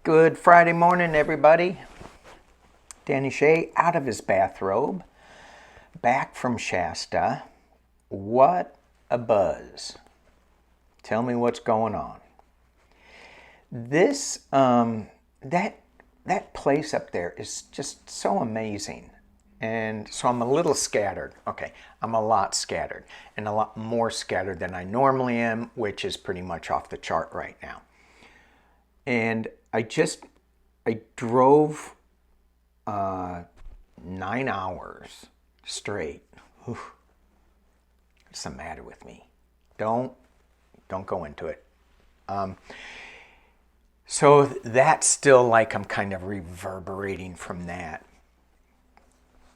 Good Friday morning, everybody. Danny Shea out of his bathrobe, back from Shasta. What a buzz. Tell me what's going on. That place up there is just so amazing. And so I'm a little scattered. Okay, I'm a lot scattered, and a lot more scattered than I normally am, which is pretty much off the chart right now. And I drove 9 hours straight. Oof. What's the matter with me? Don't go into it. So that's still like I'm kind of reverberating from that.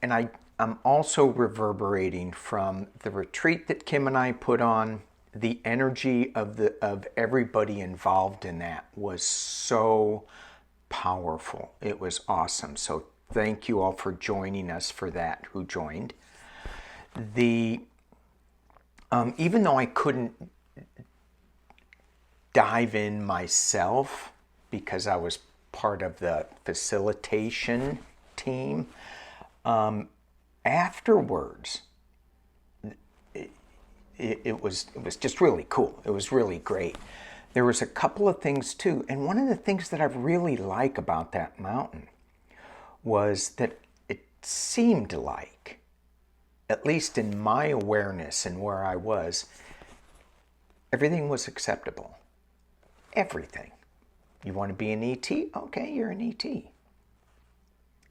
And I'm also reverberating from the retreat that Kim and I put on. The energy of everybody involved in that was so powerful. It was awesome. So thank you all for joining us for that, who joined. Even though I couldn't dive in myself because I was part of the facilitation team, afterwards, it was just really cool. It was really great. There was a couple of things too, and one of the things that I really like about that mountain was that it seemed like, at least in my awareness and where I was, everything was acceptable. Everything. You want to be an ET? Okay, you're an ET.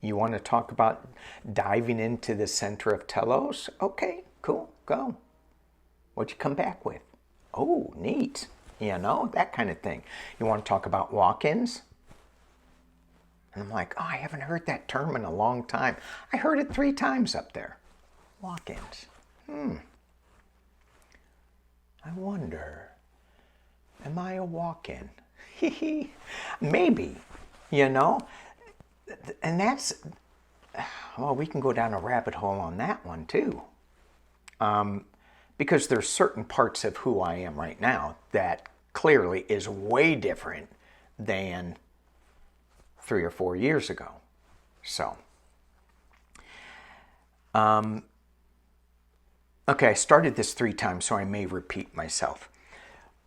You want to talk about diving into the center of Telos? Okay, cool, go. What'd you come back with? Oh, neat. You know, that kind of thing. You want to talk about walk-ins? And I'm like, oh, I haven't heard that term in a long time. I heard it 3 times up there. Walk-ins. I wonder, am I a walk-in? Maybe, you know? And that's, well, we can go down a rabbit hole on that one too. Because there's certain parts of who I am right now that clearly is way different than 3 or 4 years ago. So, okay, I started this 3 times, so I may repeat myself.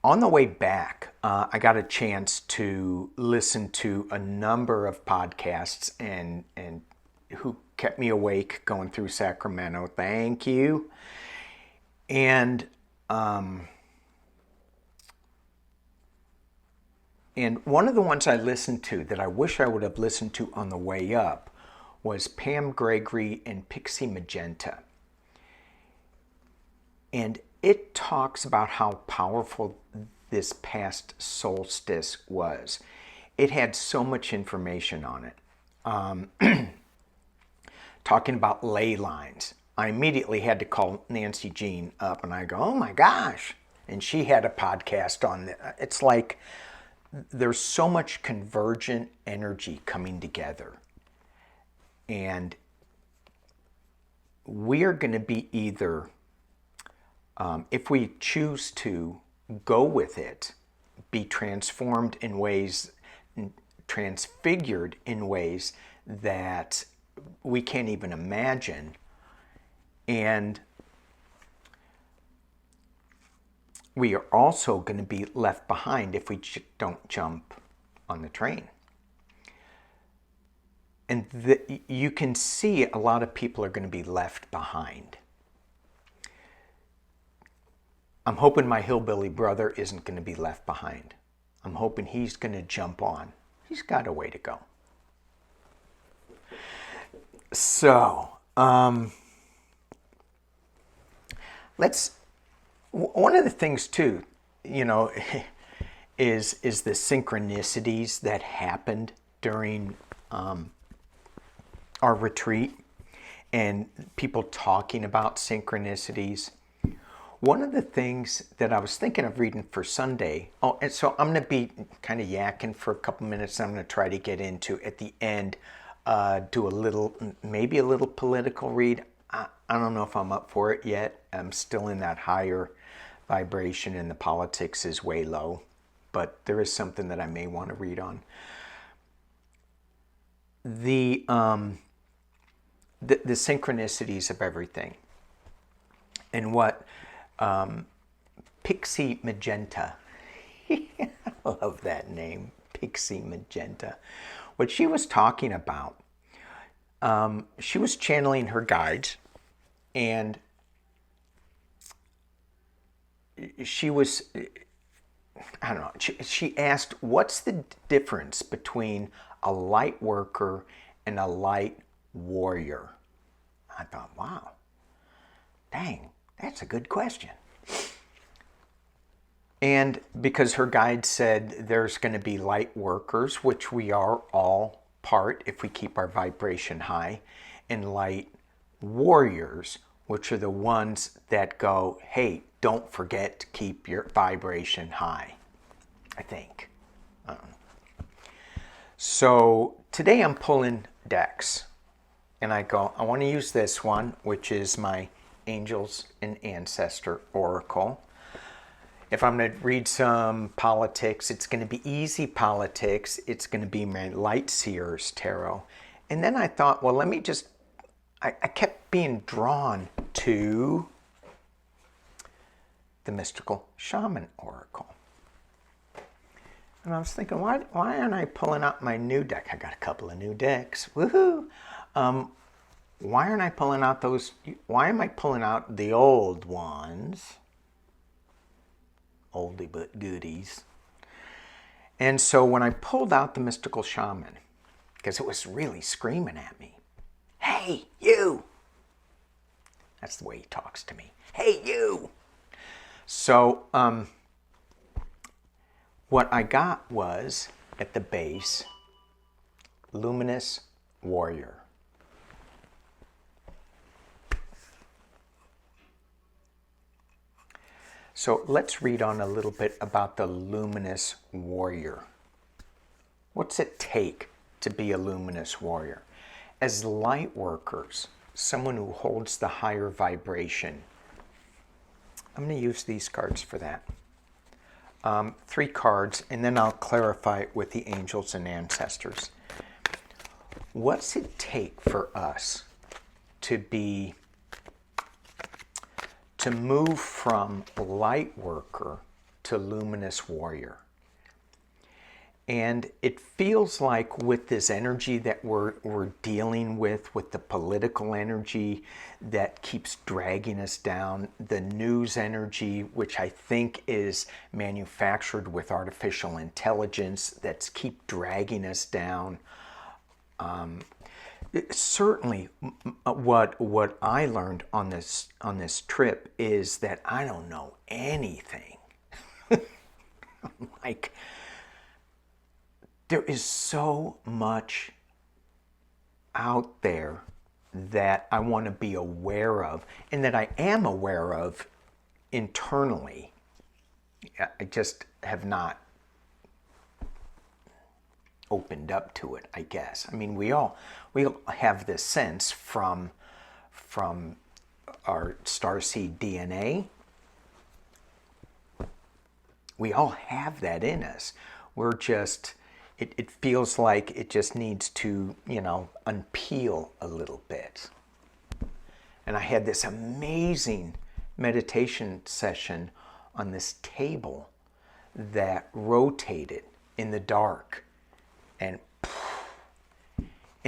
On the way back, I got a chance to listen to a number of podcasts and who kept me awake going through Sacramento. Thank you. And one of the ones I listened to that I wish I would have listened to on the way up was Pam Gregory and Pixie Magenta. And it talks about how powerful this past solstice was. It had so much information on it. Talking about ley lines. I immediately had to call Nancy Jean up and I go, oh my gosh. And she had a podcast on it. It's like there's so much convergent energy coming together. And we are going to be either, if we choose to go with it, be transformed in ways, transfigured in ways that we can't even imagine. And we are also going to be left behind if we don't jump on the train. And you can see a lot of people are going to be left behind. I'm hoping my hillbilly brother isn't going to be left behind. I'm hoping he's going to jump on. He's got a way to go. So, one of the things too, you know, is the synchronicities that happened during our retreat and people talking about synchronicities. One of the things that I was thinking of reading for Sunday, and so I'm going to be kind of yakking for a couple minutes. I'm going to try to get into, at the end, do a little, maybe a little political read. I don't know if I'm up for it yet. I'm still in that higher vibration and the politics is way low. But there is something that I may want to read on. the synchronicities of everything. And what Pixie Magenta, I love that name, Pixie Magenta. What she was talking about, she was channeling her guides, and she was, I don't know, she asked, what's the difference between a light worker and a light warrior? I thought, wow, dang, that's a good question. And because her guide said there's going to be light workers, which we are all part if we keep our vibration high, and light warriors, which are the ones that go, hey, don't forget to keep your vibration high, I think. So today I'm pulling decks, and I go, I want to use this one, which is my Angels and Ancestor Oracle. If I'm going to read some politics, it's going to be easy politics. It's going to be my Light Seers Tarot. And then I thought, well, let me just, I kept being drawn to the Mystical Shaman Oracle. And I was thinking, why aren't I pulling out my new deck? I got a couple of new decks. Woohoo! Why aren't I pulling out those? Why am I pulling out the old ones? Oldie but goodies. And so when I pulled out the Mystical Shaman, because it was really screaming at me, hey, you! That's the way he talks to me. Hey, you! So, what I got was, at the base, Luminous Warrior. So let's read on a little bit about the Luminous Warrior. What's it take to be a Luminous Warrior? As light workers, someone who holds the higher vibration. I'm going to use these cards for that. 3 cards, and then I'll clarify it with the Angels and Ancestors. What's it take for us to move from light worker to luminous warrior? And it feels like with this energy that we're dealing with the political energy that keeps dragging us down, the news energy, which I think is manufactured with artificial intelligence, that's keep dragging us down. Certainly, what I learned on this trip is that I don't know anything. Like, there is so much out there that I want to be aware of, and that I am aware of internally. I just have not opened up to it, I guess. I mean, we all have this sense from our starseed DNA. We all have that in us. We're just, it feels like it just needs to, unpeel a little bit. And I had this amazing meditation session on this table that rotated in the dark. And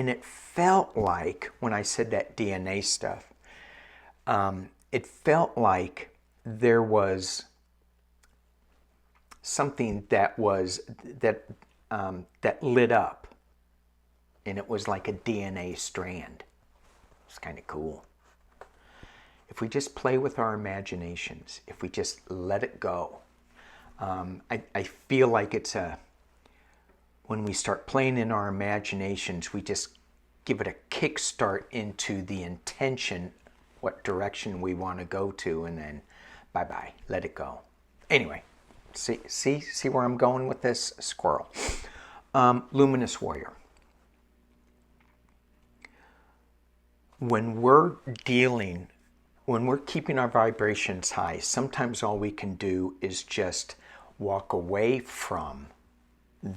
it felt like, when I said that DNA stuff, it felt like there was something that lit up, and it was like a DNA strand. It's kind of cool. If we just play with our imaginations, if we just let it go, I feel like when we start playing in our imaginations, we just give it a kickstart into the intention, what direction we want to go to, and then bye-bye, let it go. Anyway, see where I'm going with this, squirrel? Luminous Warrior. When we're keeping our vibrations high, sometimes all we can do is just walk away from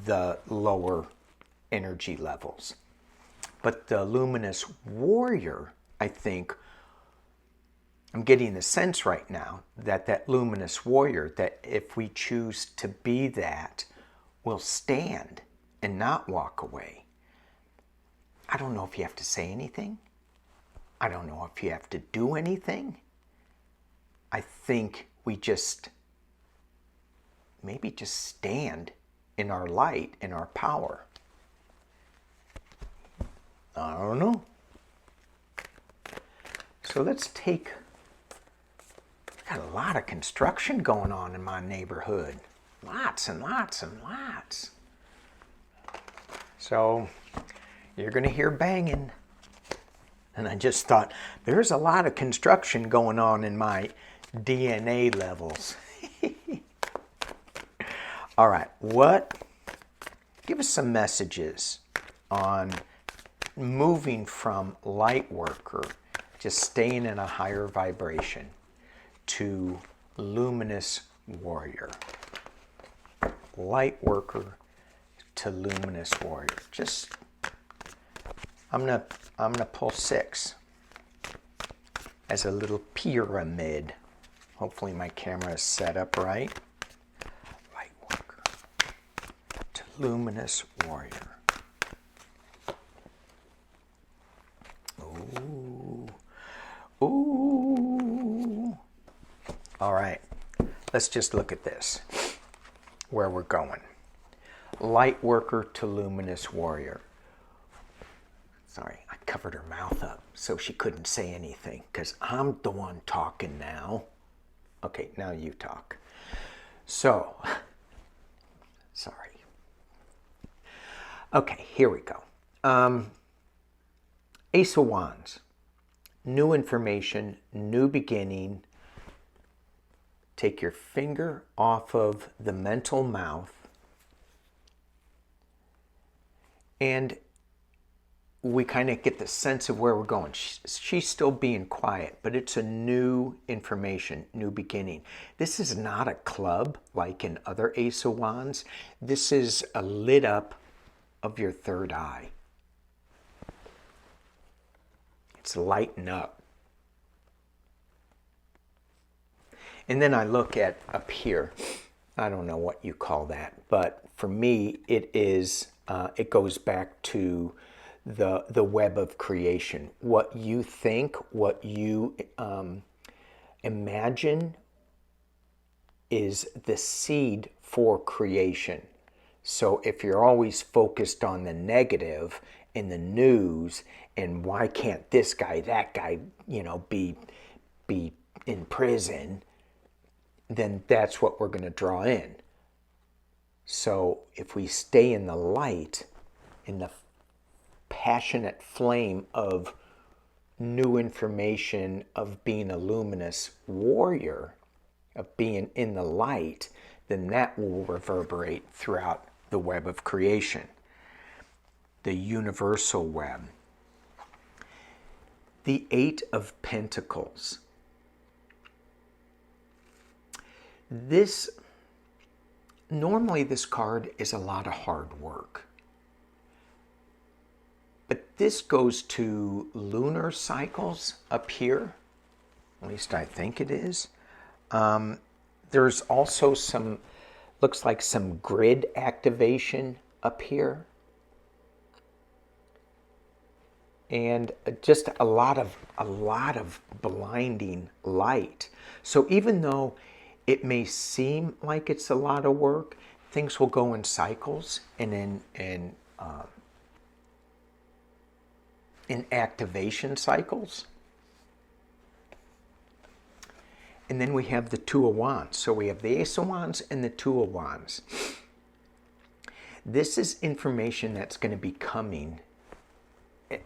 the lower energy levels. But the luminous warrior, I think, I'm getting the sense right now that that luminous warrior, that if we choose to be that, will stand and not walk away. I don't know if you have to say anything. I don't know if you have to do anything. I think we just maybe just stand in our light, in our power. I don't know. So let's take, got a lot of construction going on in my neighborhood. Lots and lots and lots. So you're going to hear banging. And I just thought, there's a lot of construction going on in my DNA levels. All right, give us some messages on moving from light worker, just staying in a higher vibration, to luminous warrior. Light worker to luminous warrior. Just, I'm gonna pull 6 as a little pyramid. Hopefully my camera is set up right. Light worker to luminous warrior. Ooh. Ooh. All right, let's just look at this, where we're going. Light worker to luminous warrior. Sorry, I covered her mouth up so she couldn't say anything, because I'm the one talking now. Okay, now you talk. So, sorry. Okay, here we go. Ace of Wands. New information, new beginning. Take your finger off of the mental mouth, and we kind of get the sense of where we're going. She's still being quiet, but it's a new information, new beginning. This is not a club like in other Ace of Wands. This is a lit up of your third eye. It's lighten up. And then I look at up here. I don't know what you call that, but for me, it is. It goes back to the web of creation. What you think, what you imagine, is the seed for creation. So if you're always focused on the negative in the news, and why can't this guy, that guy, be in prison, then that's what we're going to draw in. So if we stay in the light, in the passionate flame of new information, of being a luminous warrior, of being in the light, then that will reverberate throughout the web of creation, the universal web. The 8 of Pentacles. Normally this card is a lot of hard work. But this goes to lunar cycles up here. At least I think it is. There's also looks like some grid activation up here. And just a lot of blinding light. So even though it may seem like it's a lot of work, things will go in cycles and in activation cycles. And then we have the 2 of Wands. So we have the Ace of Wands and the 2 of Wands. This is information that's going to be coming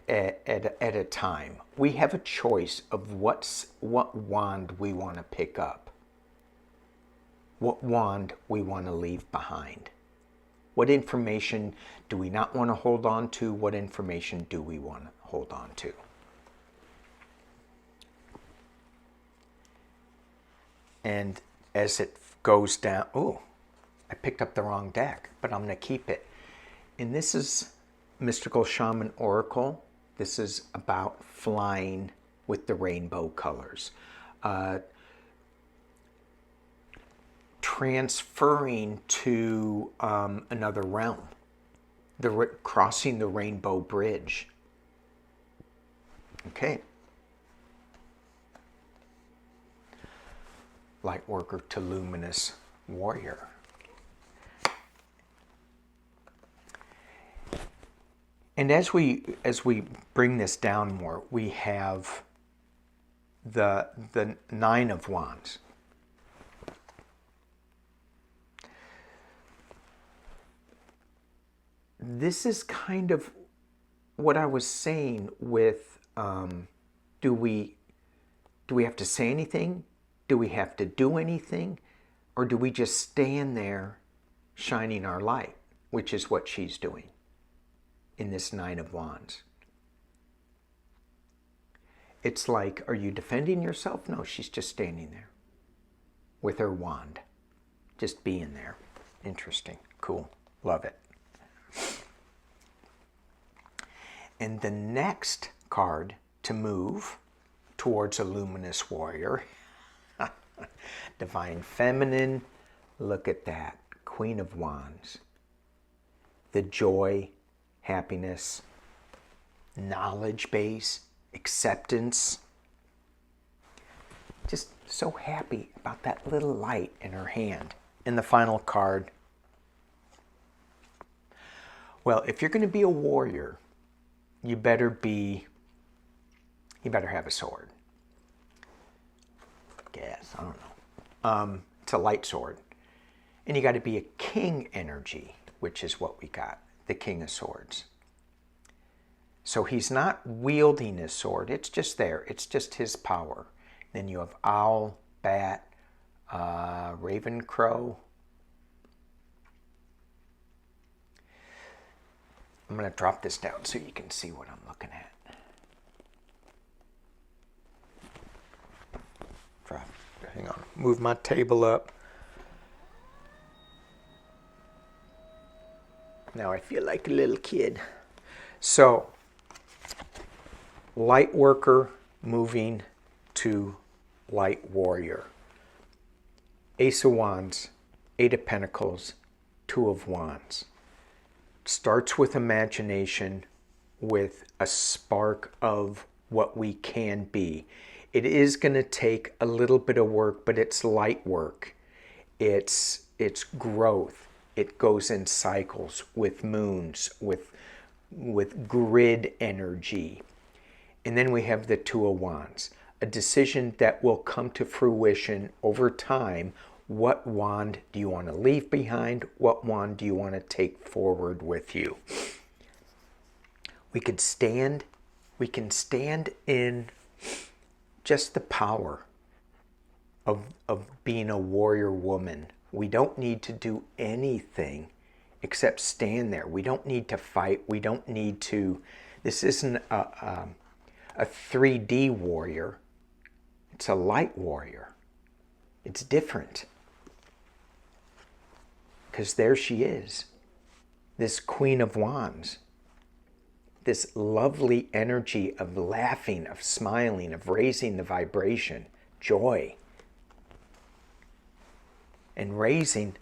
at a time. We have a choice of what wand we want to pick up. What wand we want to leave behind. What information do we not want to hold on to? What information do we want to hold on to? And as it goes down, I picked up the wrong deck, but I'm going to keep it. And this is Mystical Shaman Oracle This is about flying with the rainbow colors. Transferring to another realm. Crossing the rainbow bridge. Okay. Light worker to luminous warrior. And as we bring this down more, we have the Nine of Wands. This is kind of what I was saying with do we have to say anything? Do we have to do anything? Or do we just stand there shining our light, which is what she's doing in this Nine of Wands. It's like, are you defending yourself? No, she's just standing there with her wand, just being there. Interesting. Cool. Love it. And the next card to move towards a luminous warrior, Divine Feminine, look at that, Queen of Wands. The joy, happiness, knowledge base, acceptance. Just so happy about that little light in her hand. And the final card. Well, if you're going to be a warrior, you better have a sword. Guess, I don't know. It's a light sword. And you got to be a king energy, which is what we got, the King of Swords. So he's not wielding his sword. It's just there. It's just his power. Then you have owl, bat, raven, crow. I'm going to drop this down so you can see what I'm looking at. Hang on. Move my table up. Now I feel like a little kid. So, light worker moving to light warrior. Ace of Wands, Eight of Pentacles, Two of Wands. Starts with imagination, with a spark of what we can be. It is going to take a little bit of work, but it's light work. It's growth. It goes in cycles with moons, with grid energy. And then we have the Two of Wands, a decision that will come to fruition over time. What wand do you want to leave behind? What wand do you want to take forward with you? We can stand in just the power of being a warrior woman. We don't need to do anything except stand there. We don't need to fight. We don't need to. This isn't a 3D warrior. It's a light warrior. It's different. Because there she is, this Queen of Wands. This lovely energy of laughing, of smiling, of raising the vibration, joy. And raising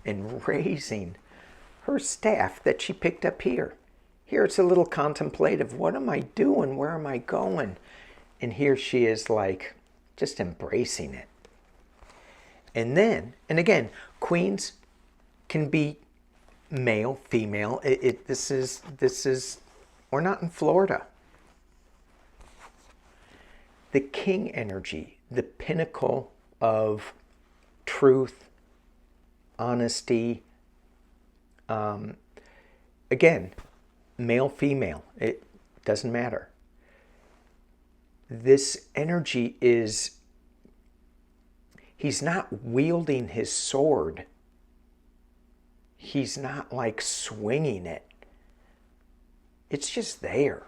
her staff that she picked up here. Here it's a little contemplative. What am I doing? Where am I going? And here she is like just embracing it. And then, and again, queens can be male, female. This is, we're not in Florida. The king energy, the pinnacle of truth, honesty. Again, male, female, it doesn't matter. This energy is, he's not wielding his sword. He's not like swinging it. It's just there.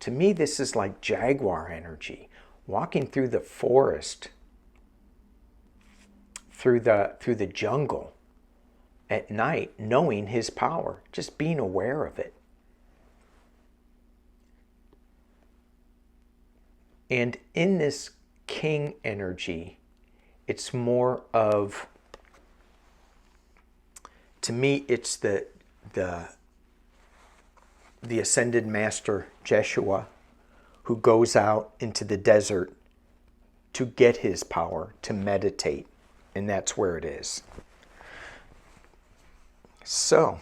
To me, this is like jaguar energy, walking through the forest, through the jungle at night, knowing his power, just being aware of it. And in this king energy, it's more of, to me, it's the ascended master Jeshua, who goes out into the desert to get his power, to meditate. And that's where it is. So,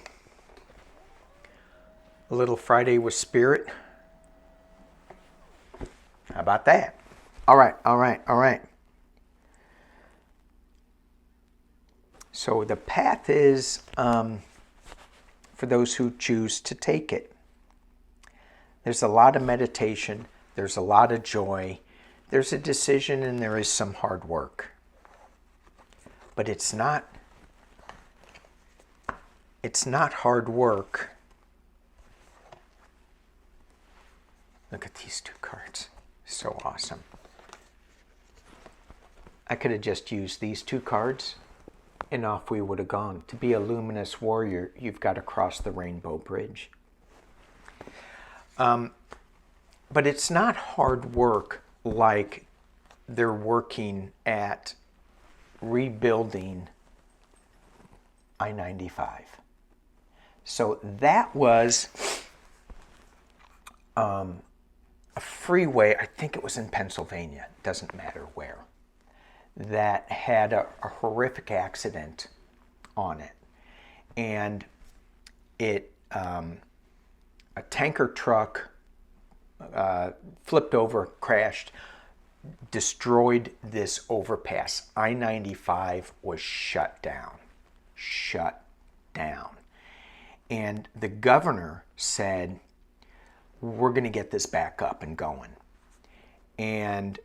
a little Friday with Spirit. How about that? All right. So the path is for those who choose to take it. There's a lot of meditation. There's a lot of joy. There's a decision, and there is some hard work. But it's not hard work. Look at these two cards. So awesome. I could have just used these two cards and off we would have gone. To be a luminous warrior, you've got to cross the rainbow bridge. But it's not hard work like they're working at rebuilding I-95. So that was a freeway, I think it was in Pennsylvania, doesn't matter where, that had a horrific accident on it. And it, a tanker truck flipped over, crashed, destroyed this overpass. I-95 was shut down. And the governor said, we're going to get this back up and going. And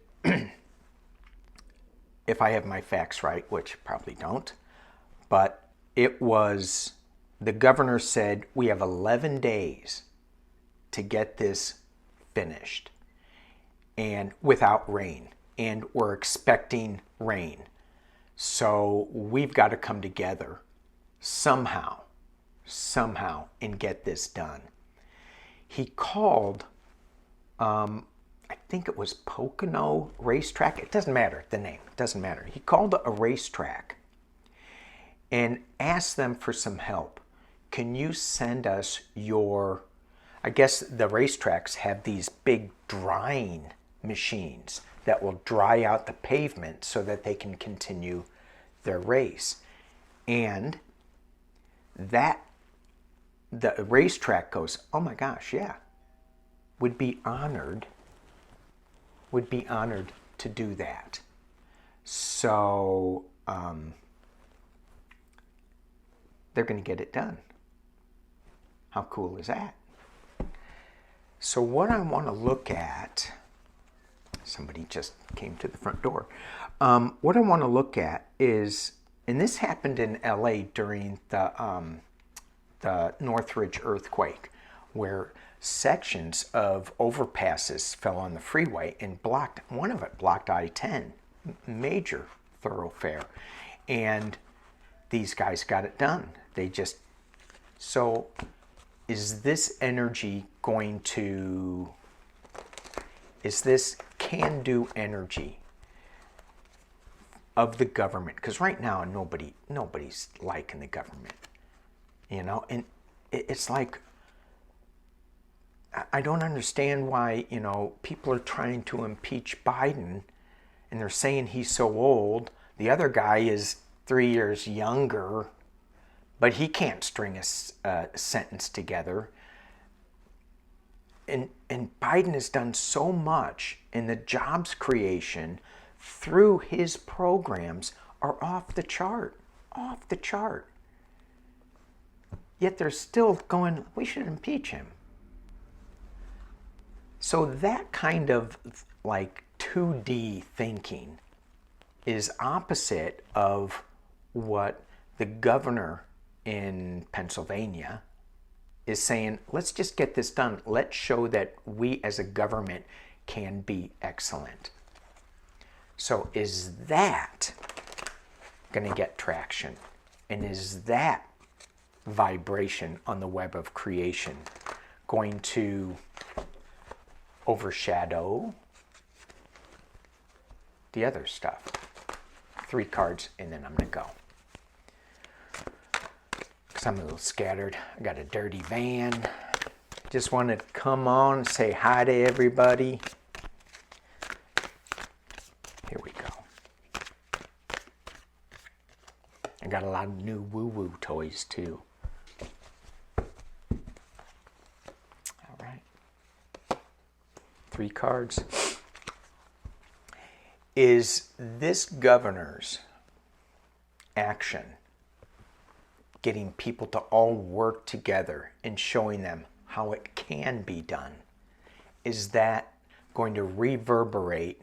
if I have my facts right, which I probably don't, but it was, the governor said, we have 11 days to get this finished, and without rain, and we're expecting rain. So we've got to come together somehow, and get this done. He called, I think it was Pocono Racetrack. It doesn't matter, the name, it doesn't matter. He called a racetrack and asked them for some help. Can you send us your, I guess the racetracks have these big drying machines that will dry out the pavement so that they can continue their race. And that, the racetrack goes, oh my gosh, yeah, would be honored to do that. So they're going to get it done. How cool is that? So what I want to look at, somebody just came to the front door. What I want to look at is, and this happened in LA during the Northridge earthquake, where sections of overpasses fell on the freeway and blocked, one of it blocked I-10, major thoroughfare. And these guys got it done. They just, so is this energy going to, is this can-do energy of the government? Because right now nobody's liking the government, you know, and it's like, I don't understand why, you know, people are trying to impeach Biden and they're saying he's so old. The other guy is 3 years younger, but he can't string a sentence together. And Biden has done so much, and the jobs creation through his programs are off the chart. Yet they're still going, we should impeach him. So that kind of like 2D thinking is opposite of what the governor in Pennsylvania is saying. Let's just get this done. Let's show that we as a government can be excellent. So is that going to get traction? And is that vibration on the web of creation going to overshadow the other stuff. 3 cards, and then I'm going to go. Because I'm a little scattered. I got a dirty van. Just wanted to come on and say hi to everybody. Here we go. I got a lot of new woo-woo toys, too. All right. 3 cards. Is this governor's action getting people to all work together and showing them how it can be done? Is that going to reverberate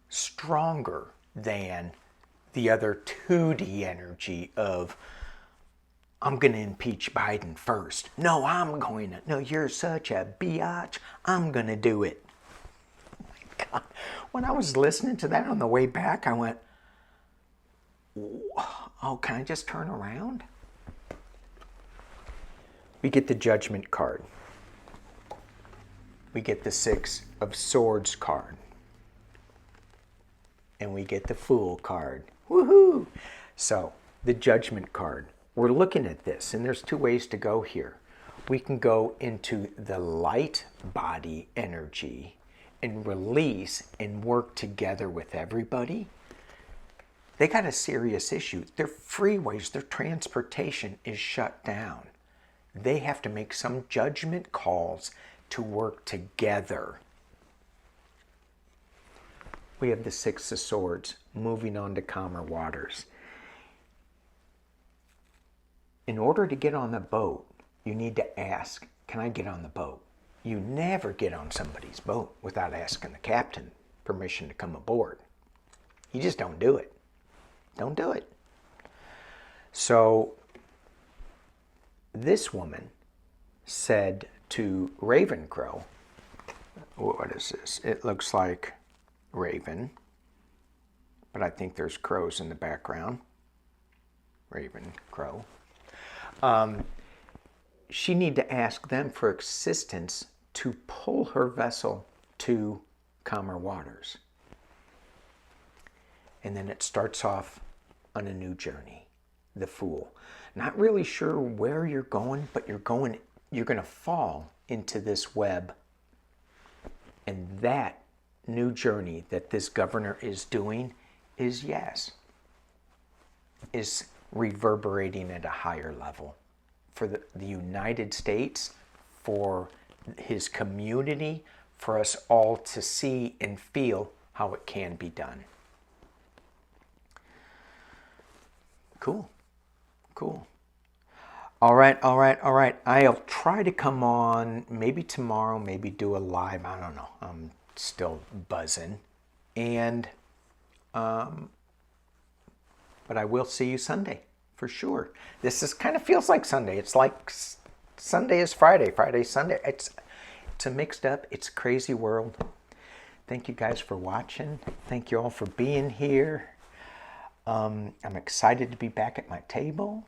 stronger than the other 2D energy of, I'm going to impeach Biden first. No, I'm going to. No, you're such a biatch. I'm going to do it. Oh my God. When I was listening to that on the way back, I went, oh, can I just turn around? We get the Judgment card. We get the 6 of Swords card. And we get the Fool card. Woohoo! So, the Judgment card. We're looking at this, and there's 2 ways to go here. We can go into the light body energy and release and work together with everybody. They got a serious issue. Their freeways, their transportation is shut down. They have to make some judgment calls to work together. We have the 6 of Swords, moving on to calmer waters. In order to get on the boat, you need to ask, can I get on the boat? You never get on somebody's boat without asking the captain permission to come aboard. You just don't do it. Don't do it. So this woman said to Ravencrow, what is this? It looks like Raven, but I think there's crows in the background. Ravencrow. She need to ask them for assistance to pull her vessel to calmer waters. And then it starts off on a new journey, the Fool. Not really sure where you're going, but you're going to fall into this web. And that new journey that this governor is doing is reverberating at a higher level for the United States, for his community, for us all to see and feel how it can be done. Cool. All right. I'll try to come on maybe tomorrow, maybe do a live. I don't know. I'm still buzzing. And, but I will see you Sunday for sure. This is kind of feels like Sunday. It's like Sunday is Friday. Friday's Sunday. It's a mixed up. It's a crazy world. Thank you guys for watching. Thank you all for being here. I'm excited to be back at my table.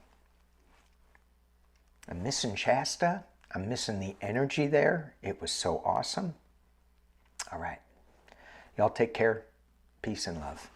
I'm missing Shasta. I'm missing the energy there. It was so awesome. All right. Y'all take care. Peace and love.